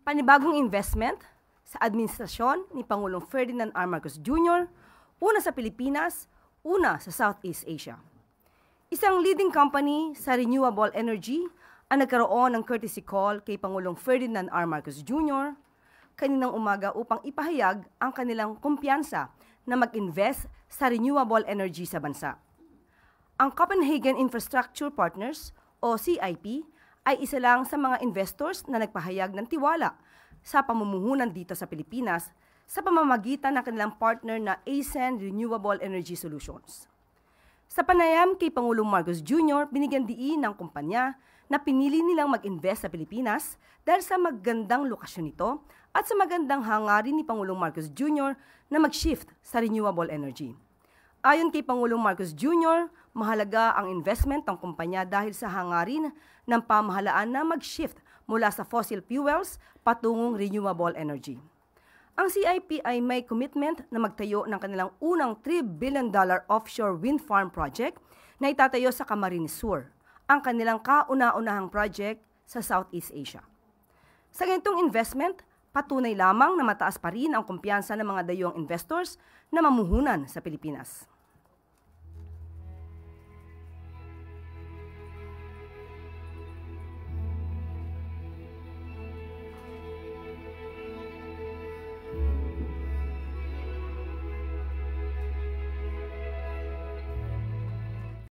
Panibagong investment sa administrasyon ni Pangulong Ferdinand R. Marcos Jr., una sa Pilipinas, una sa Southeast Asia. Isang leading company sa renewable energy ang nagkaroon ng courtesy call kay Pangulong Ferdinand R. Marcos Jr. kaninang umaga upang ipahayag ang kanilang kumpiyansa na mag-invest sa renewable energy sa bansa. Ang Copenhagen Infrastructure Partners o CIP ay isa lang sa mga investors na nagpahayag ng tiwala sa pamumuhunan dito sa Pilipinas sa pamamagitan ng kanilang partner na ASEAN Renewable Energy Solutions. Sa panayam kay Pangulong Marcos Jr., binigyan diin ng kumpanya na pinili nilang mag-invest sa Pilipinas dahil sa magandang lokasyon nito at sa magandang hangarin ni Pangulong Marcos Jr. na mag-shift sa renewable energy. Ayon kay Pangulong Marcos Jr., mahalaga ang investment ng kumpanya dahil sa hangarin ng pamahalaan na mag-shift mula sa fossil fuels patungong renewable energy. Ang CIP ay may commitment na magtayo ng kanilang unang $3 billion offshore wind farm project na itatayo sa Camarines Sur, ang kanilang kauna-unahang project sa Southeast Asia. Sa ganitong investment, patunay lamang na mataas pa rin ang kumpiyansa ng mga dayong investors na mamuhunan sa Pilipinas.